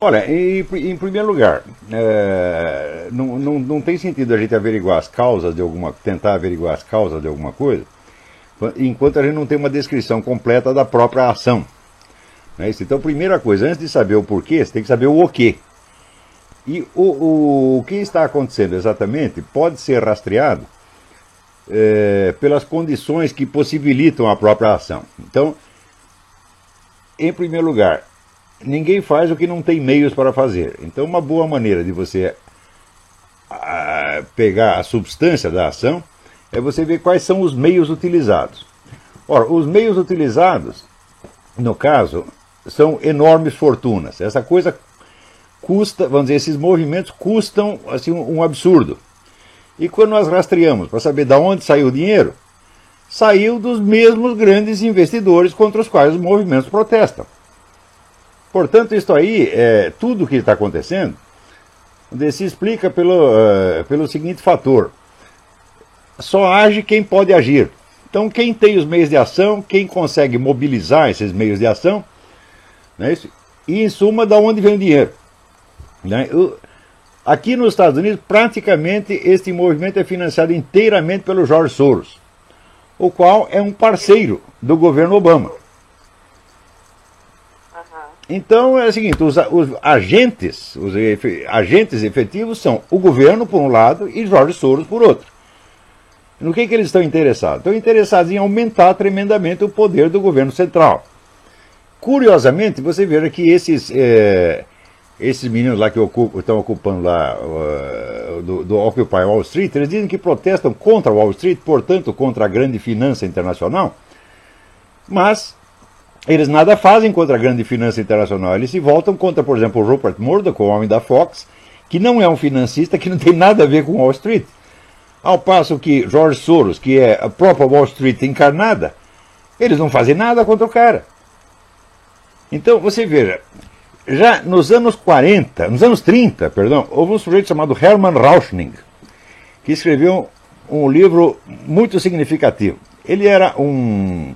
Olha, em primeiro lugar, não tem sentido a gente averiguar as causas de tentar averiguar as causas de alguma coisa, enquanto a gente não tem uma descrição completa da própria ação. Não é isso? Então, primeira coisa, antes de saber o porquê, você tem que saber o quê. E o que está acontecendo exatamente pode ser rastreado pelas condições que possibilitam a própria ação. Então, em primeiro lugar, ninguém faz o que não tem meios para fazer. Então, uma boa maneira de você pegar a substância da ação é você ver quais são os meios utilizados. Ora, os meios utilizados, no caso, são enormes fortunas. Essa coisa custa, vamos dizer, esses movimentos custam assim, um absurdo. E quando nós rastreamos para saber de onde saiu o dinheiro, saiu dos mesmos grandes investidores contra os quais os movimentos protestam. Portanto, isso aí, tudo o que está acontecendo, se explica pelo seguinte fator. Só age quem pode agir. Então, quem tem os meios de ação, quem consegue mobilizar esses meios de ação, né, e, em suma, de onde vem o dinheiro. Né? Aqui nos Estados Unidos, praticamente, este movimento é financiado inteiramente pelo George Soros, o qual é um parceiro do governo Obama. Então é o seguinte, os agentes efetivos são o governo por um lado e George Soros por outro. No que eles estão interessados? Estão interessados em aumentar tremendamente o poder do governo central. Curiosamente, você veja que esses meninos lá que estão ocupando lá do Occupy Wall Street, eles dizem que protestam contra Wall Street, portanto contra a grande finança internacional, mas eles nada fazem contra a grande finança internacional. Eles se voltam contra, por exemplo, o Rupert Murdoch, o homem da Fox, que não é um financista, que não tem nada a ver com Wall Street. Ao passo que George Soros, que é a própria Wall Street encarnada, eles não fazem nada contra o cara. Então, você veja, já nos anos 30, houve um sujeito chamado Hermann Rauschning, que escreveu um livro muito significativo. Ele era um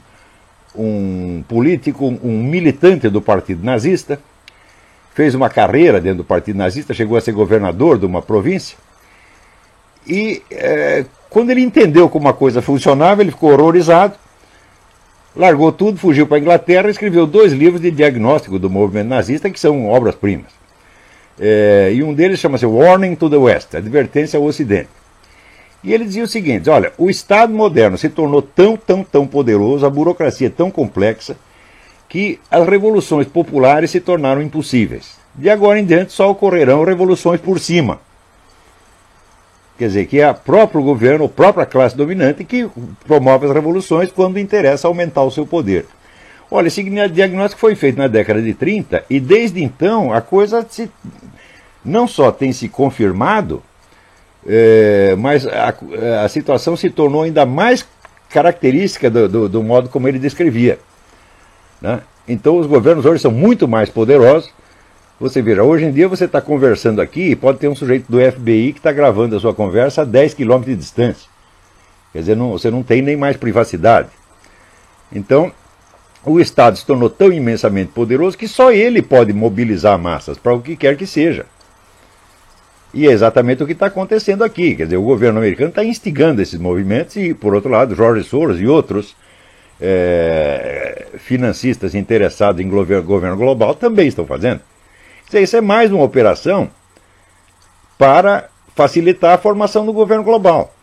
político, um militante do Partido Nazista, fez uma carreira dentro do Partido Nazista, chegou a ser governador de uma província, e quando ele entendeu como a coisa funcionava, ele ficou horrorizado, largou tudo, fugiu para a Inglaterra e escreveu 2 livros de diagnóstico do movimento nazista, que são obras-primas. E um deles chama-se Warning to the West, Advertência ao Ocidente. E ele dizia o seguinte, olha, o Estado moderno se tornou tão poderoso, a burocracia tão complexa, que as revoluções populares se tornaram impossíveis. De agora em diante só ocorrerão revoluções por cima. Quer dizer, que é o próprio governo, a própria classe dominante que promove as revoluções quando interessa aumentar o seu poder. Olha, esse diagnóstico foi feito na década de 30 e desde então a coisa não só tem se confirmado, mas a situação se tornou ainda mais característica do modo como ele descrevia. Né? Então os governos hoje são muito mais poderosos. Você veja, hoje em dia você está conversando aqui e pode ter um sujeito do FBI que está gravando a sua conversa a 10 km de distância. Quer dizer, você não tem nem mais privacidade. Então, o Estado se tornou tão imensamente poderoso que só ele pode mobilizar massas para o que quer que seja. E é exatamente o que está acontecendo aqui. Quer dizer, o governo americano está instigando esses movimentos e, por outro lado, George Soros e outros financistas interessados em governo global também estão fazendo. Isso é mais uma operação para facilitar a formação do governo global.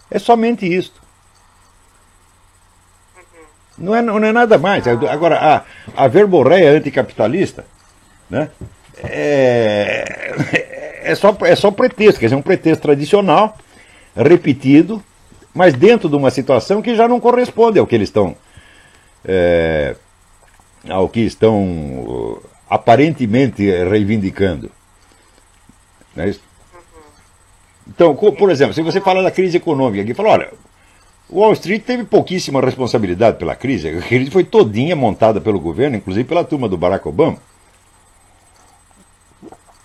É somente isso. Não é nada mais. Agora, a verborreia anticapitalista, né, é só pretexto, quer dizer, um pretexto tradicional, repetido, mas dentro de uma situação que já não corresponde ao que eles estão aparentemente reivindicando. Não é isso? Então, por exemplo, se você fala da crise econômica aqui, fala, olha, Wall Street teve pouquíssima responsabilidade pela crise. A crise foi todinha montada pelo governo, inclusive pela turma do Barack Obama.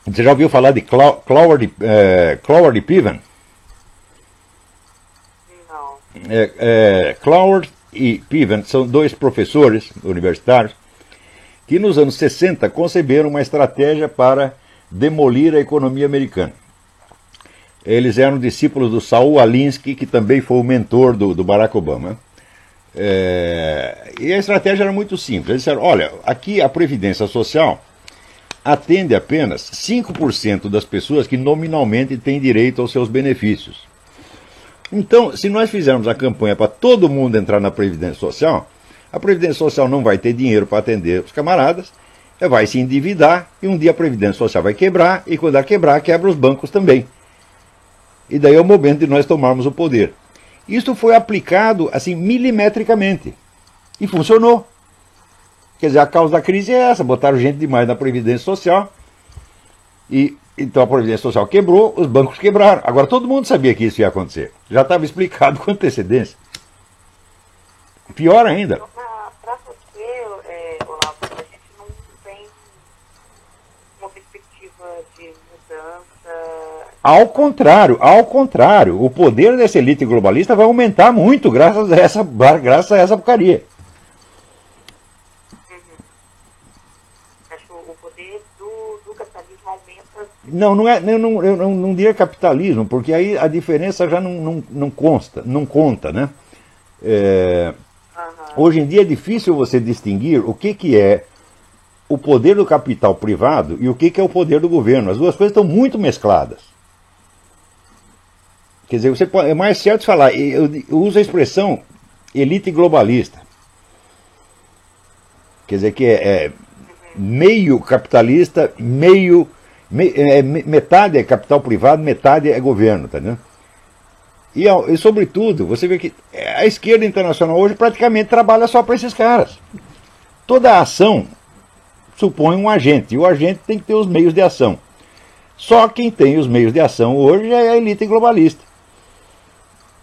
Você já ouviu falar de Cloward Piven? Não. Cloward e Piven são 2 professores universitários que nos anos 60 conceberam uma estratégia para demolir a economia americana. Eles eram discípulos do Saul Alinsky, que também foi o mentor do Barack Obama. E a estratégia era muito simples. Eles disseram, olha, aqui a Previdência Social atende apenas 5% das pessoas que nominalmente têm direito aos seus benefícios. Então, se nós fizermos a campanha para todo mundo entrar na Previdência Social, a Previdência Social não vai ter dinheiro para atender os camaradas, vai se endividar, e um dia a Previdência Social vai quebrar, e quando ela quebrar, quebra os bancos também. E daí é o momento de nós tomarmos o poder. Isso foi aplicado, assim, milimetricamente. E funcionou. Quer dizer, a causa da crise é essa, botaram gente demais na Previdência Social, e então a Previdência Social quebrou, os bancos quebraram. Agora todo mundo sabia que isso ia acontecer. Já estava explicado com antecedência. Pior ainda. Para você, Olavo, a gente não tem uma perspectiva de mudança. Ao contrário, o poder dessa elite globalista vai aumentar muito graças a essa porcaria. Acho que o poder do capitalismo aumenta. Eu não diria capitalismo, porque aí a diferença já não conta, né? Hoje em dia é difícil você distinguir o que é o poder do capital privado e o que é o poder do governo. As duas coisas estão muito mescladas. Quer dizer, é mais certo falar, eu uso a expressão elite globalista. Quer dizer que é meio capitalista, metade é capital privado, metade é governo, tá vendo? E sobretudo, você vê que a esquerda internacional hoje praticamente trabalha só para esses caras. Toda ação supõe um agente, e o agente tem que ter os meios de ação. Só quem tem os meios de ação hoje é a elite globalista,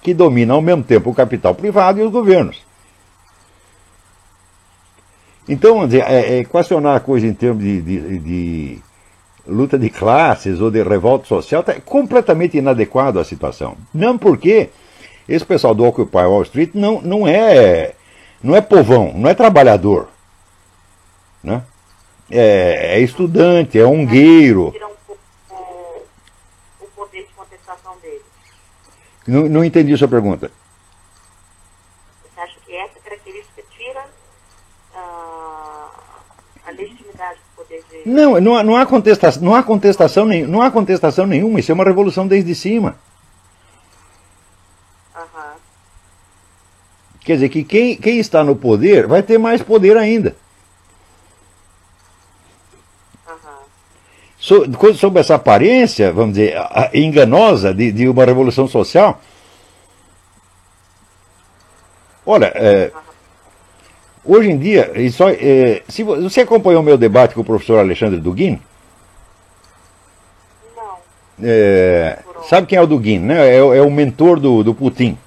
que domina ao mesmo tempo o capital privado e os governos. Então, vamos dizer, equacionar a coisa em termos de luta de classes ou de revolta social está completamente inadequado à situação. Não porque esse pessoal do Occupy Wall Street não é povão, não é trabalhador, né? É estudante, é ungueiro. Tira um pouco o poder de contestação deles. Não entendi a sua pergunta. Você acha que essa característica tira a legitimidade do poder de... Não há contestação nenhuma, isso é uma revolução desde cima. Quer dizer que quem está no poder vai ter mais poder ainda. Sob essa aparência, vamos dizer, enganosa de uma revolução social. Olha, hoje em dia, se você acompanhou o meu debate com o professor Alexandre Dugin? Não. Sabe quem é o Dugin, né? É o mentor do Putin.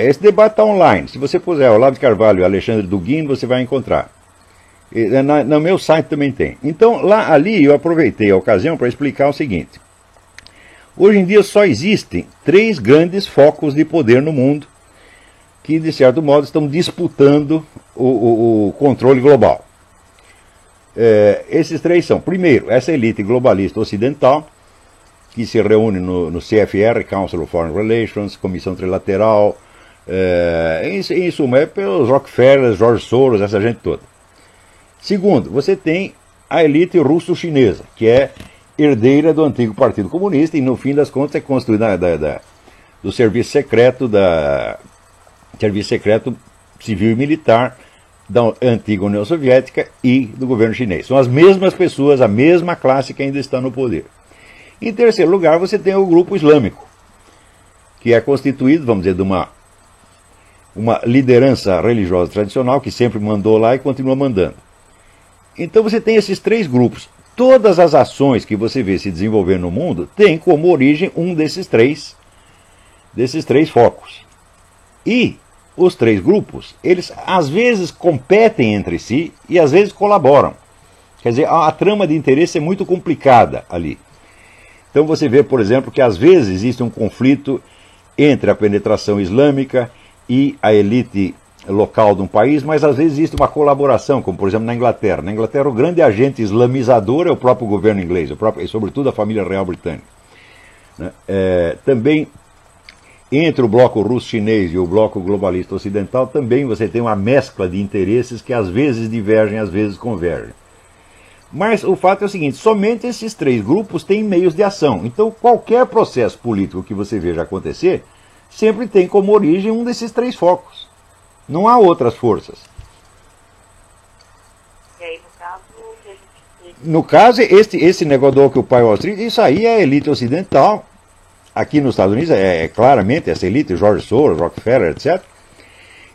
Esse debate está online. Se você puser Olavo de Carvalho e Alexandre Dugin, você vai encontrar. No meu site também tem. Então, ali eu aproveitei a ocasião para explicar o seguinte. Hoje em dia só existem 3 grandes focos de poder no mundo que, de certo modo, estão disputando o controle global. Esses 3 são, primeiro, essa elite globalista ocidental, que se reúne no CFR, Council of Foreign Relations, Comissão Trilateral, em suma, é pelos Rockefeller, George Soros, essa gente toda. Segundo, você tem a elite russo-chinesa, que é herdeira do antigo Partido Comunista e, no fim das contas, é construída do serviço secreto civil e militar da antiga União Soviética e do governo chinês. São as mesmas pessoas, a mesma classe que ainda está no poder. Em terceiro lugar, você tem o grupo islâmico, que é constituído, vamos dizer, de uma liderança religiosa tradicional que sempre mandou lá e continua mandando. Então você tem esses 3 grupos. Todas as ações que você vê se desenvolver no mundo têm como origem um desses três focos. E os 3 grupos, eles às vezes competem entre si e às vezes colaboram. Quer dizer, a trama de interesse é muito complicada ali. Então você vê, por exemplo, que às vezes existe um conflito entre a penetração islâmica e a elite local de um país, mas às vezes existe uma colaboração, como por exemplo na Inglaterra. Na Inglaterra o grande agente islamizador é o próprio governo inglês, e sobretudo a família real britânica. Né? Também entre o bloco russo-chinês e o bloco globalista ocidental também você tem uma mescla de interesses que às vezes divergem, às vezes convergem. Mas o fato é o seguinte, somente esses três grupos têm meios de ação. Então qualquer processo político que você veja acontecer, sempre tem como origem um desses três focos. Não há outras forças. E aí, no caso, o que a gente tem... No caso, esse negócio do Occupy Wall Street, isso aí é a elite ocidental. Aqui nos Estados Unidos é claramente essa elite, George Soros, Rockefeller, etc.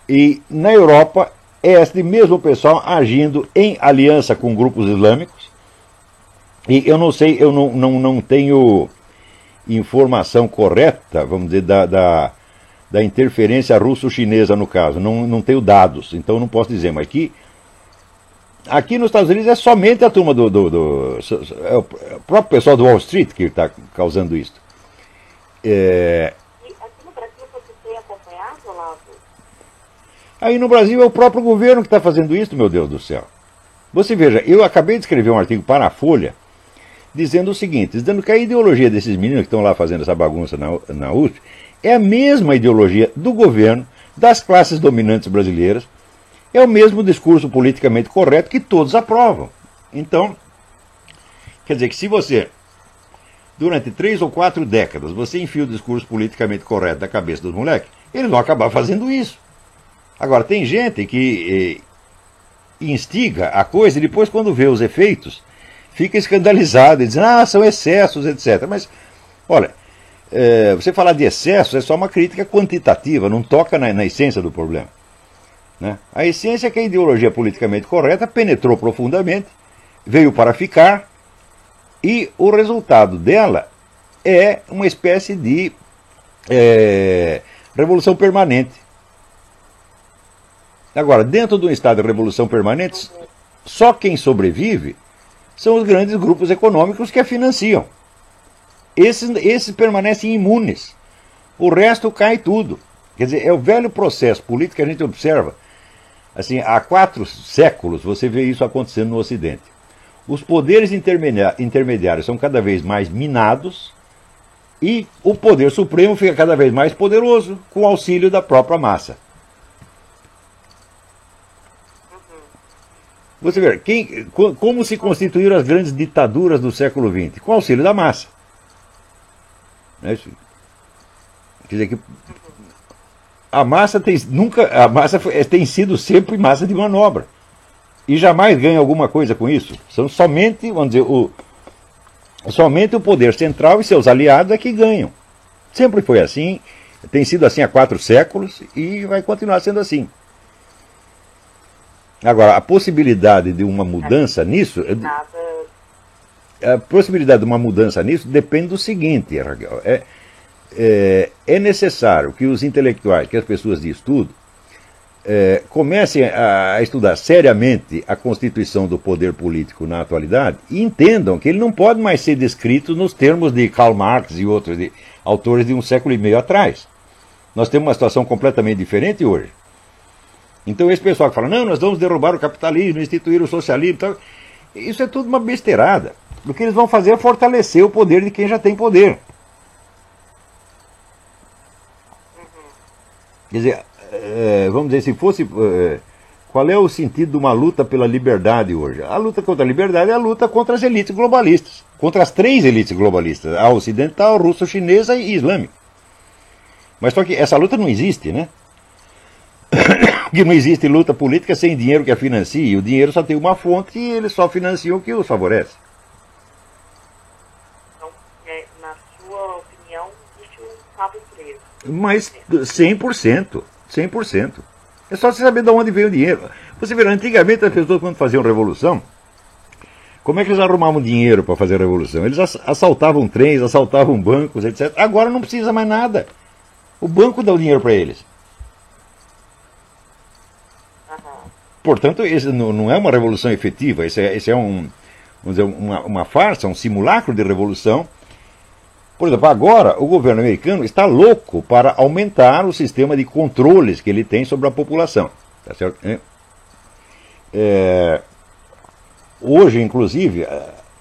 E na Europa é este mesmo pessoal agindo em aliança com grupos islâmicos. E eu não sei, eu não tenho informação correta, vamos dizer, da interferência russo-chinesa no caso. Não tenho dados, então não posso dizer. Mas aqui nos Estados Unidos é somente a turma é o próprio pessoal do Wall Street que está causando isso. E aqui no Brasil você tem acompanhado, Olavo? Aí no Brasil é o próprio governo que está fazendo isso, meu Deus do céu. Você veja, eu acabei de escrever um artigo para a Folha, dizendo o seguinte, dizendo que a ideologia desses meninos que estão lá fazendo essa bagunça na USP é a mesma ideologia do governo, das classes dominantes brasileiras, é o mesmo discurso politicamente correto que todos aprovam. Então, quer dizer que se você, durante 3 ou 4 décadas, você enfia o discurso politicamente correto da cabeça dos moleques, eles vão acabar fazendo isso. Agora, tem gente que instiga a coisa e depois, quando vê os efeitos, fica escandalizado e diz, são excessos, etc. Mas, olha, você falar de excessos é só uma crítica quantitativa, não toca na essência do problema. Né? A essência é que a ideologia politicamente correta penetrou profundamente, veio para ficar, e o resultado dela é uma espécie de revolução permanente. Agora, dentro de um estado de revolução permanente, só quem sobrevive são os grandes grupos econômicos que a financiam. Esses permanecem imunes. O resto cai tudo. Quer dizer, é o velho processo político que a gente observa. Assim, há 4 séculos você vê isso acontecendo no Ocidente. Os poderes intermediários são cada vez mais minados e o poder supremo fica cada vez mais poderoso com o auxílio da própria massa. Você vê, como se constituíram as grandes ditaduras do século XX? Com o auxílio da massa. Quer dizer que a massa tem sido sempre massa de manobra. E jamais ganha alguma coisa com isso. São somente, vamos dizer, somente o poder central e seus aliados é que ganham. Sempre foi assim, tem sido assim há 4 séculos e vai continuar sendo assim. Agora, a possibilidade de uma mudança nisso... A possibilidade de uma mudança nisso depende do seguinte, Raquel. É necessário que os intelectuais, que as pessoas de estudo, comecem a estudar seriamente a constituição do poder político na atualidade e entendam que ele não pode mais ser descrito nos termos de Karl Marx e outros autores de um século e meio atrás. Nós temos uma situação completamente diferente hoje. Então esse pessoal que fala, não, nós vamos derrubar o capitalismo, instituir o socialismo, tal, isso é tudo uma besteirada. O que eles vão fazer é fortalecer o poder de quem já tem poder. Quer dizer, vamos dizer, se fosse... qual é o sentido de uma luta pela liberdade hoje? A luta contra a liberdade é a luta contra as elites globalistas. Contra as 3 elites globalistas. A ocidental, a russo-chinesa e islâmica. Mas só que essa luta não existe, né? Que não existe luta política sem dinheiro que a financie. O dinheiro só tem uma fonte e eles só financiam o que os favorece. Então, na sua opinião, existe um cabo preso. Mas 100%. 100%. É só você saber de onde veio o dinheiro. Você vê, antigamente as pessoas quando faziam revolução, como é que eles arrumavam dinheiro para fazer a revolução? Eles assaltavam trens, assaltavam bancos, etc. Agora não precisa mais nada. O banco dá o dinheiro para eles. Portanto, isso não é uma revolução efetiva, isso é vamos dizer, uma farsa, um simulacro de revolução Por exemplo, agora o governo americano está louco para aumentar o sistema de controles que ele tem sobre a população. Tá certo? Hoje, inclusive,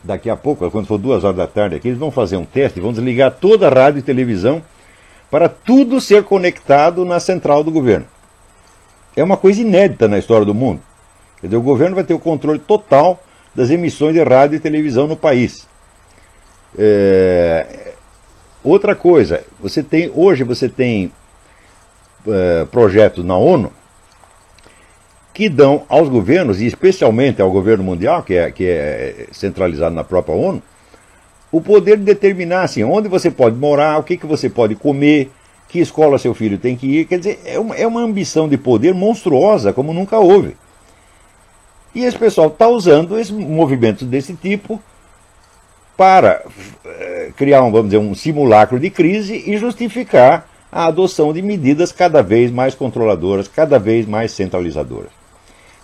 daqui a pouco, quando for 2 horas da tarde aqui, eles vão fazer um teste, vão desligar toda a rádio e televisão para tudo ser conectado na central do governo. É uma coisa inédita na história do mundo. Quer dizer, o governo vai ter o controle total das emissões de rádio e televisão no país. Outra coisa, hoje você tem projetos na ONU que dão aos governos, e especialmente ao governo mundial, que é centralizado na própria ONU, o poder de determinar assim, onde você pode morar, o que você pode comer, que escola seu filho tem que ir. Quer dizer, é uma ambição de poder monstruosa, como nunca houve. E esse pessoal está usando esses movimentos desse tipo para criar vamos dizer, um simulacro de crise e justificar a adoção de medidas cada vez mais controladoras, cada vez mais centralizadoras.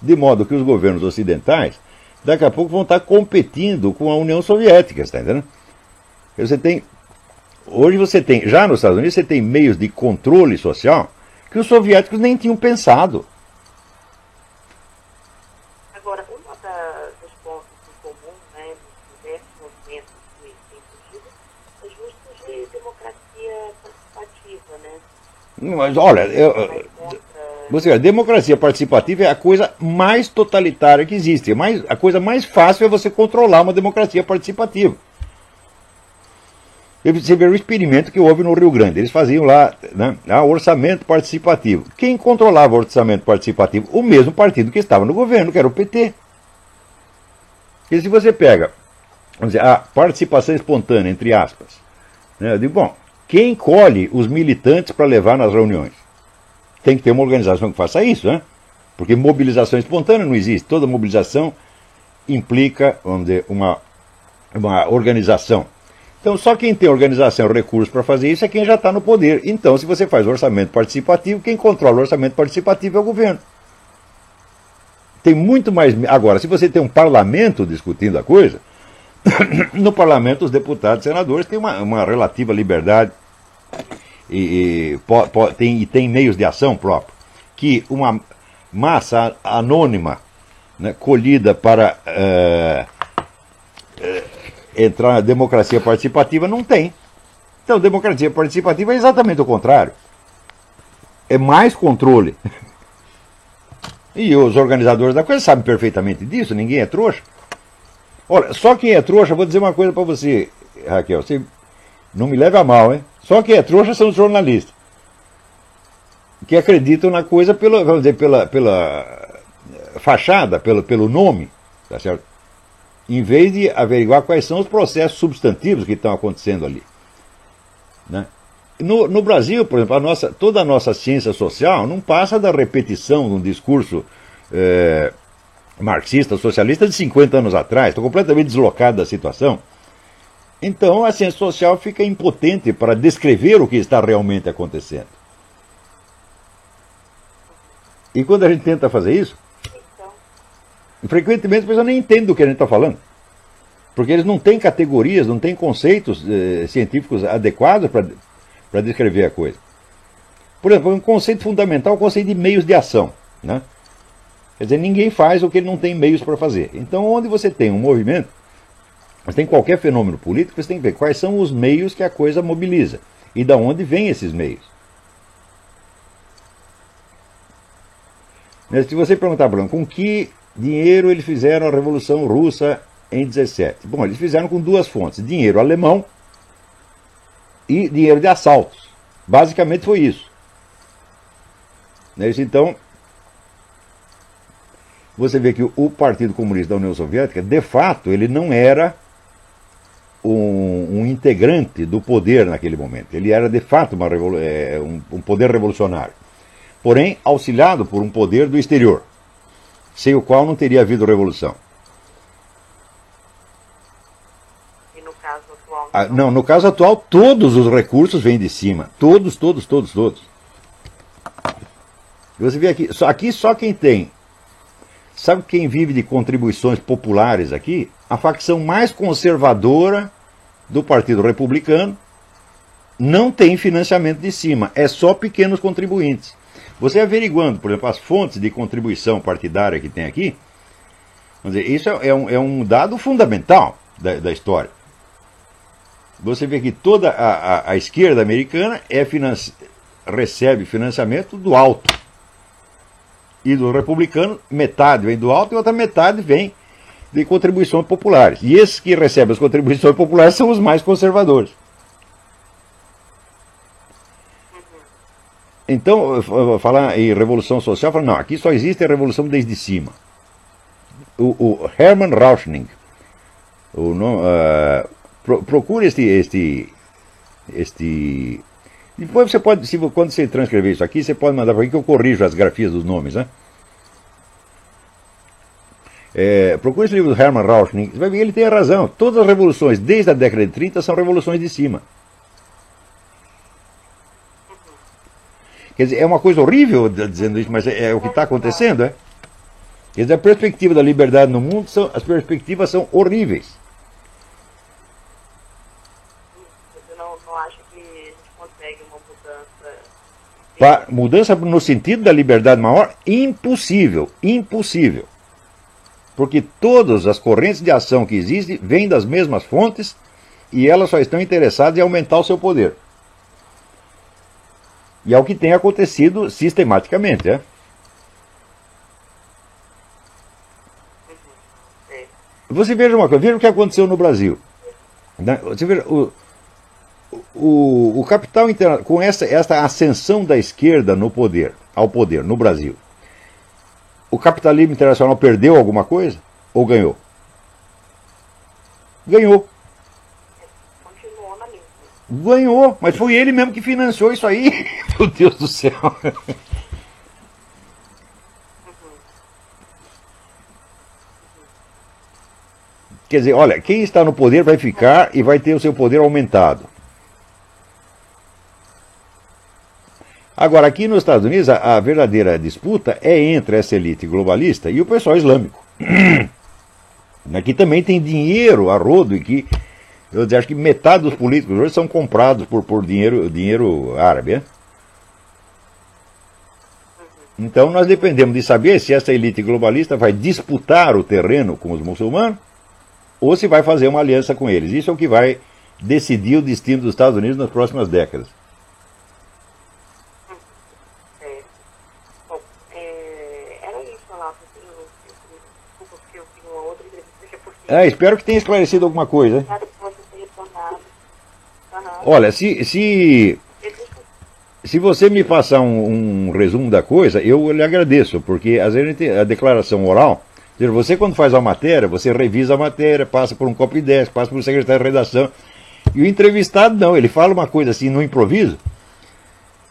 De modo que os governos ocidentais, daqui a pouco, vão estar competindo com a União Soviética, está entendendo? Hoje você tem, já nos Estados Unidos, você tem meios de controle social que os soviéticos nem tinham pensado. Agora, dos pontos em comum, né, dos diversos movimentos que têm surgido, é justo de democracia participativa, né? Mas, olha, você vê, a democracia participativa é a coisa mais totalitária que existe. A coisa mais fácil é você controlar uma democracia participativa. Você vê o experimento que houve no Rio Grande. Eles faziam lá, né, orçamento participativo. Quem controlava o orçamento participativo? O mesmo partido que estava no governo, que era o PT. E se você pega, vamos dizer, a participação espontânea, entre aspas, né, eu digo, bom, quem colhe os militantes para levar nas reuniões? Tem que ter uma organização que faça isso, né? Porque mobilização espontânea não existe. Toda mobilização implica, vamos dizer, uma organização. Então, só quem tem organização e recursos para fazer isso é quem já está no poder. Então, se você faz orçamento participativo, quem controla o orçamento participativo é o governo. Tem muito mais... Agora, se você tem um parlamento discutindo a coisa, no parlamento os deputados e senadores têm uma relativa liberdade e tem meios de ação próprios, que uma massa anônima, né, colhida para entrar na democracia participativa não tem. Então, democracia participativa é exatamente o contrário. É mais controle. E os organizadores da coisa sabem perfeitamente disso, ninguém é trouxa. Olha, só quem é trouxa, vou dizer uma coisa para você, Raquel, você não me leve a mal, hein? Só quem é trouxa são os jornalistas, que acreditam na coisa vamos dizer, pela fachada, pelo nome, tá certo? Em vez de averiguar quais são os processos substantivos que estão acontecendo ali, né? No Brasil, por exemplo, toda a nossa ciência social não passa da repetição de um discurso marxista, socialista de 50 anos atrás. Estou completamente deslocado da situação. Então a ciência social fica impotente para descrever o que está realmente acontecendo. E quando a gente tenta fazer isso, frequentemente as pessoas nem entendem do que a gente está falando. Porque eles não têm categorias, não têm conceitos científicos adequados para descrever a coisa. Por exemplo, um conceito fundamental é o conceito de meios de ação, né? Quer dizer, ninguém faz o que ele não tem meios para fazer. Então, onde você tem um movimento, você tem qualquer fenômeno político, você tem que ver quais são os meios que a coisa mobiliza e de onde vêm esses meios. Mas se você perguntar, Bruno, com que dinheiro eles fizeram a Revolução Russa em 17? Bom, eles fizeram com duas fontes, dinheiro alemão e dinheiro de assaltos. Basicamente foi isso. Então, você vê que o Partido Comunista da União Soviética, de fato, ele não era um integrante do poder naquele momento. Ele era, de fato, um poder revolucionário. Porém, auxiliado por um poder do exterior, sem o qual não teria havido revolução. E no caso atual? Não, no caso atual, todos os recursos vêm de cima. Todos. Você vê aqui só quem tem. Sabe quem vive de contribuições populares aqui? A facção mais conservadora do Partido Republicano não tem financiamento de cima, é só pequenos contribuintes. Você averiguando, por exemplo, as fontes de contribuição partidária que tem aqui, vamos dizer, isso é um dado fundamental da história. Você vê que toda a esquerda americana recebe financiamento do alto. E do republicano, metade vem do alto e outra metade vem de contribuições populares. E esses que recebem as contribuições populares são os mais conservadores. Então, falar em revolução social, não, aqui só existe a revolução desde cima. O Hermann Rauschning, procure depois você pode, quando você transcrever isso aqui, você pode mandar para mim que eu corrijo as grafias dos nomes, né? Procure esse livro do Hermann Rauschning, você vai ver que ele tem razão. Todas as revoluções, desde a década de 30, são revoluções de cima. Quer dizer, é uma coisa horrível dizendo isso, mas é o que está acontecendo, é? Quer dizer, a perspectiva da liberdade no mundo, as perspectivas são horríveis. Você não acha que a gente consegue uma mudança? Mudança no sentido da liberdade maior? Impossível, impossível. Porque todas as correntes de ação que existem vêm das mesmas fontes e elas só estão interessadas em aumentar o seu poder. E é o que tem acontecido sistematicamente, é? Você veja uma coisa, veja o que aconteceu no Brasil. Você veja, o capital internacional, com esta ascensão da esquerda ao poder no Brasil, o capitalismo internacional perdeu alguma coisa ou ganhou? Ganhou. Continuou na mesma. Ganhou, mas foi ele mesmo que financiou isso aí. Meu Deus do céu. Quer dizer, olha, quem está no poder vai ficar e vai ter o seu poder aumentado. Agora, aqui nos Estados Unidos, a verdadeira disputa é entre essa elite globalista e o pessoal islâmico. Aqui também tem dinheiro a rodo, e que eu acho que metade dos políticos hoje são comprados por dinheiro árabe. É? Então nós dependemos de saber se essa elite globalista vai disputar o terreno com os muçulmanos ou se vai fazer uma aliança com eles. Isso é o que vai decidir o destino dos Estados Unidos nas próximas décadas. Espero que tenha esclarecido alguma coisa. Olha, se você me passar um resumo da coisa, eu lhe agradeço, porque às vezes a declaração oral, você quando faz a matéria, você revisa a matéria, passa por um copy desk, passa por um secretário de redação, e o entrevistado não, ele fala uma coisa assim no improviso,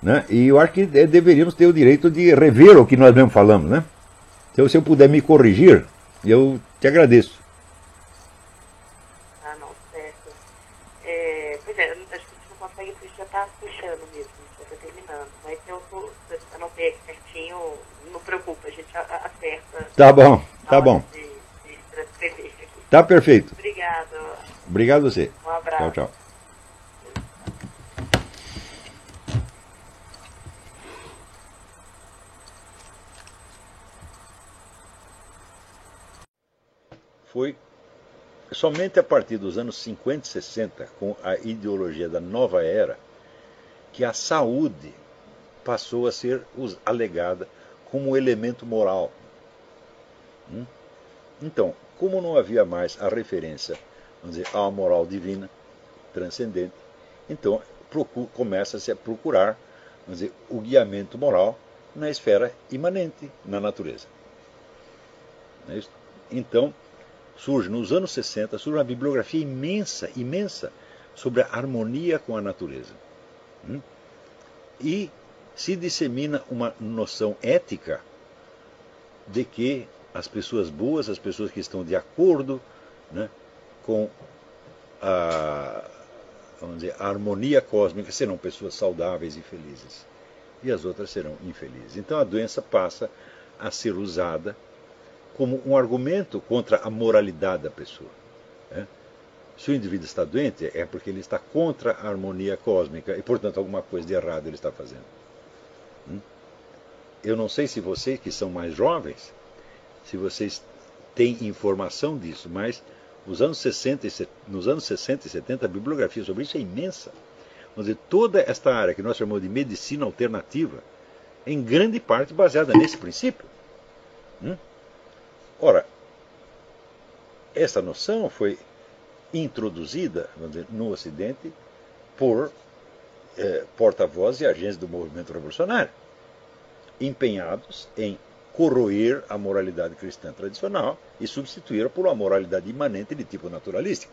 né? E eu acho que deveríamos ter o direito de rever o que nós mesmo falamos, né? Então, se eu puder me corrigir, eu te agradeço. Pois é, acho que a gente não consegue, porque já está fechando mesmo, já está terminando. Mas se eu anotei aqui certinho, não preocupa, a gente acerta. Tá bom, tá bom. De transcrever aqui. Tá perfeito. Obrigado. Obrigado a você. Um abraço. Tchau, tchau. Foi somente a partir dos anos 50 e 60, com a ideologia da nova era, que a saúde passou a ser alegada como elemento moral. Então, como não havia mais a referência, vamos dizer, à moral divina, transcendente, então começa-se a procurar, vamos dizer, o guiamento moral na esfera imanente, na natureza. Não é isso? Então, nos anos 60, surge uma bibliografia imensa, imensa, sobre a harmonia com a natureza. E se dissemina uma noção ética de que as pessoas boas, as pessoas que estão de acordo, né, com vamos dizer, a harmonia cósmica, serão pessoas saudáveis e felizes. E as outras serão infelizes. Então a doença passa a ser usada como um argumento contra a moralidade da pessoa. Né? Se o indivíduo está doente, é porque ele está contra a harmonia cósmica e, portanto, alguma coisa de errado ele está fazendo. Eu não sei se vocês que são mais jovens, se vocês têm informação disso, mas nos anos 60 e 70 a bibliografia sobre isso é imensa. Vamos dizer, toda esta área que nós chamamos de medicina alternativa, em grande parte baseada nesse princípio. Ora, essa noção foi introduzida, vamos dizer, no Ocidente por porta-vozes e agentes do movimento revolucionário, empenhados em corroer a moralidade cristã tradicional e substituí-la por uma moralidade imanente de tipo naturalístico.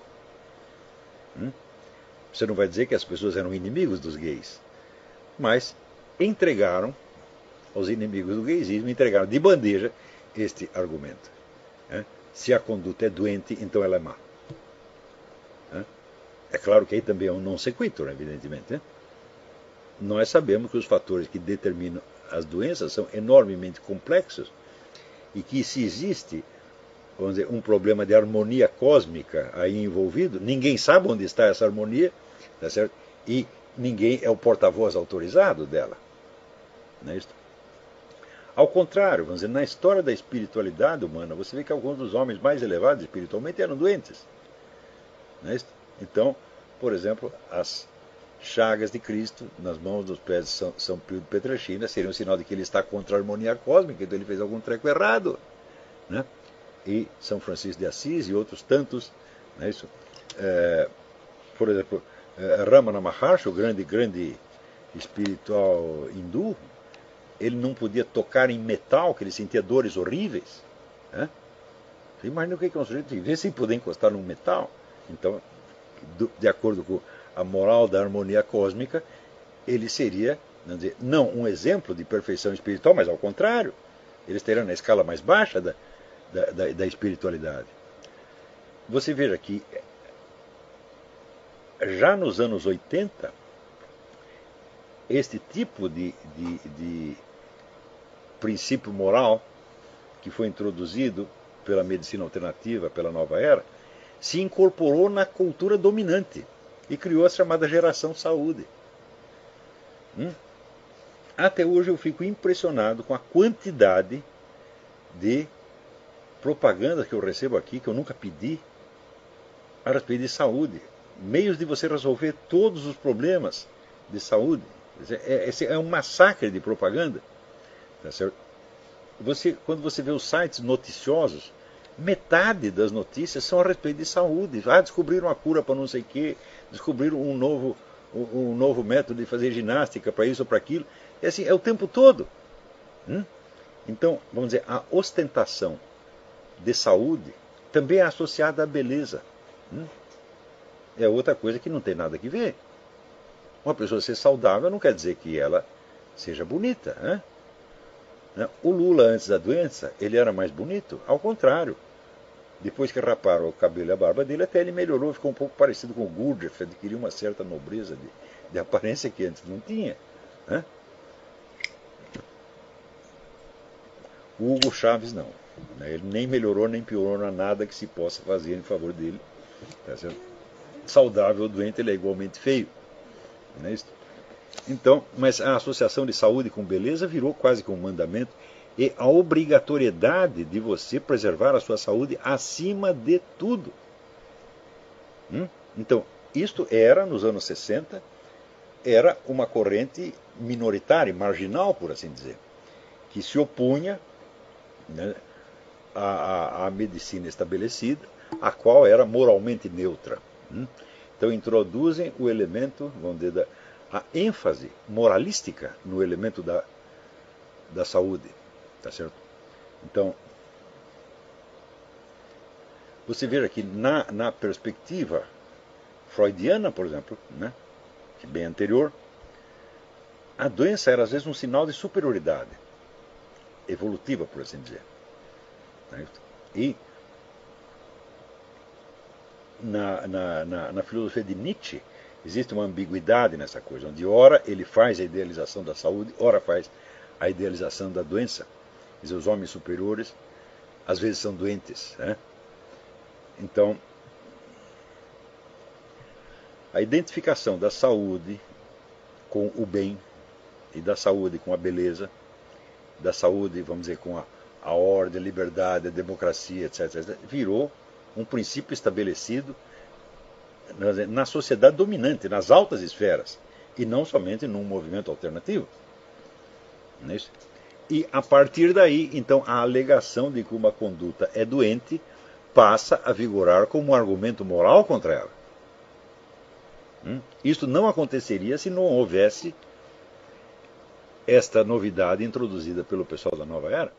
Você não vai dizer que as pessoas eram inimigos dos gays, mas entregaram aos inimigos do gaysismo, entregaram de bandeja este argumento. Se a conduta é doente, então ela é má. É claro que aí também é um non sequitur, evidentemente. Nós sabemos que os fatores que determinam as doenças são enormemente complexos e que se existe, vamos dizer, um problema de harmonia cósmica aí envolvido, ninguém sabe onde está essa harmonia, tá certo? E ninguém é o porta-voz autorizado dela. Não é isso? Ao contrário, vamos dizer, na história da espiritualidade humana, você vê que alguns dos homens mais elevados espiritualmente eram doentes. Não é isso? Então, por exemplo, as chagas de Cristo nas mãos dos pés de São Pio de Pietrelcina seriam um sinal de que ele está contra a harmonia cósmica, então ele fez algum treco errado. Né? E São Francisco de Assis e outros tantos. Não é isso? Por exemplo, Ramana Maharshi, o grande espiritual hindu, ele não podia tocar em metal, que ele sentia dores horríveis. Né? Você imagina o que é um sujeito viver sem poder encostar num metal? Então, de acordo com a moral da harmonia cósmica, ele seria, vamos dizer, não um exemplo de perfeição espiritual, mas ao contrário, ele estaria na escala mais baixa da espiritualidade. Você veja que já nos anos 80, este tipo de princípio moral que foi introduzido pela medicina alternativa, pela nova era, se incorporou na cultura dominante e criou a chamada geração saúde. Até hoje eu fico impressionado com a quantidade de propaganda que eu recebo aqui, que eu nunca pedi, a respeito de saúde. Meios de você resolver todos os problemas de saúde. É um massacre de propaganda. Tá certo? Quando você vê os sites noticiosos, metade das notícias são a respeito de saúde. Descobriram a cura para não sei o quê, descobriram um novo método de fazer ginástica para isso ou para aquilo. É assim, é o tempo todo. Então, vamos dizer, a ostentação de saúde também é associada à beleza. É outra coisa que não tem nada a ver. Uma pessoa ser saudável não quer dizer que ela seja bonita. O Lula, antes da doença, ele era mais bonito. Ao contrário. Depois que raparam o cabelo e a barba dele, até ele melhorou, ficou um pouco parecido com o Gurdjieff, adquiriu uma certa nobreza de aparência que antes não tinha. O Hugo Chávez não. Ele nem melhorou, nem piorou nada que se possa fazer em favor dele. Tá certo? Saudável ou doente, ele é igualmente feio. Não é isso? Então, mas a associação de saúde com beleza virou quase que um mandamento. E a obrigatoriedade de você preservar a sua saúde acima de tudo. Então, isto era, nos anos 60, era uma corrente minoritária, marginal, por assim dizer, que se opunha, né, à medicina estabelecida, a qual era moralmente neutra. Então, introduzem o elemento, vamos dizer, a ênfase moralística no elemento da saúde. Tá certo? Então, você veja que na perspectiva freudiana, por exemplo, né, que é bem anterior, a doença era às vezes um sinal de superioridade evolutiva, por assim dizer. E na filosofia de Nietzsche existe uma ambiguidade nessa coisa, onde ora ele faz a idealização da saúde, ora faz a idealização da doença. Quer dizer, os homens superiores às vezes são doentes. Então, a identificação da saúde com o bem e da saúde com a beleza, da saúde, vamos dizer, com a ordem, a liberdade, a democracia, etc., virou um princípio estabelecido na sociedade dominante, nas altas esferas, e não somente num movimento alternativo. Não é isso? E a partir daí, então, a alegação de que uma conduta é doente passa a vigorar como um argumento moral contra ela. Isto não aconteceria se não houvesse esta novidade introduzida pelo pessoal da Nova Era.